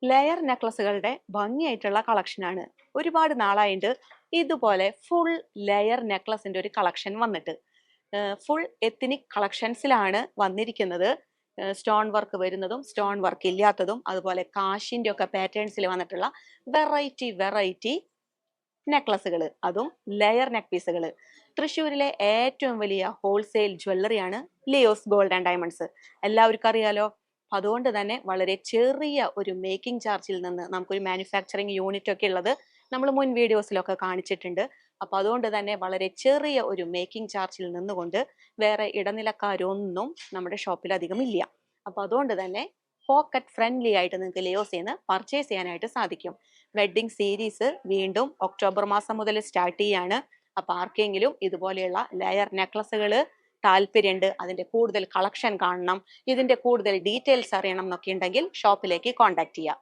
Layer നെക്ലസുകളുടെ ഭംഗിയായിട്ടുള്ള കളക്ഷനാണ്. ഒരുപാട് നാളായിട്ട് ഇതുപോലെ ഫുൾ ലെയർ നെക്ലസിന്റെ ഒരു കളക്ഷൻ വന്നിട്ട് ഫുൾ എത്നിക് കളക്ഷൻസിലാണ് വന്നിരിക്കുന്നത്. സ്റ്റോൺ വർക്ക് വരുന്നതും സ്റ്റോൺ വർക്ക് ഇല്ലാത്തതും അതുപോലെ കാശിന്റെ ഒക്കെ പാറ്റേൺസിൽ വന്നിട്ടുള്ള വെറൈറ്റി നെക്ലസുകൾ, അതും ലെയർ നെക്ക് പീസുകൾ. തൃശ്ശൂരിലെ ഏറ്റവും വലിയ ഹോൾസെയിൽ ജ്വല്ലറിയാണ് ലിയോസ് ഗോൾഡ് ആൻഡ് ഡയമണ്ട്സ്. എല്ലാവർക്കും അറിയാലോ. അതുകൊണ്ട് തന്നെ വളരെ ചെറിയ ഒരു മേക്കിംഗ് ചാർജിൽ നിന്ന് നമുക്കൊരു മാനുഫാക്ചറിങ് യൂണിറ്റ് ഒക്കെ ഉള്ളത് നമ്മൾ മുൻ വീഡിയോസിലൊക്കെ കാണിച്ചിട്ടുണ്ട്. അപ്പൊ അതുകൊണ്ട് തന്നെ വളരെ ചെറിയ ഒരു മേക്കിംഗ് ചാർജിൽ നിന്നുകൊണ്ട് വേറെ ഇടനിലക്കാരൊന്നും നമ്മുടെ ഷോപ്പിൽ അധികം ഇല്ല. അപ്പൊ അതുകൊണ്ട് തന്നെ പോക്കറ്റ് ഫ്രണ്ട്ലി ആയിട്ട് നിങ്ങൾക്ക് ലിയോസിൽ നിന്ന് പർച്ചേസ് ചെയ്യാനായിട്ട് സാധിക്കും. വെഡ്ഡിംഗ് സീരീസ് വീണ്ടും ഒക്ടോബർ മാസം മുതൽ സ്റ്റാർട്ട് ചെയ്യാണ്. അപ്പൊ ആർക്കെങ്കിലും ഇതുപോലെയുള്ള ലെയർ നെക്ലസുകൾ താല്പര്യമുണ്ട്, അതിന്റെ കൂടുതൽ കളക്ഷൻ കാണണം, ഇതിന്റെ കൂടുതൽ ഡീറ്റെയിൽസ് അറിയണം എന്നൊക്കെ ഉണ്ടെങ്കിൽ ഷോപ്പിലേക്ക് കോൺടാക്ട് ചെയ്യാം.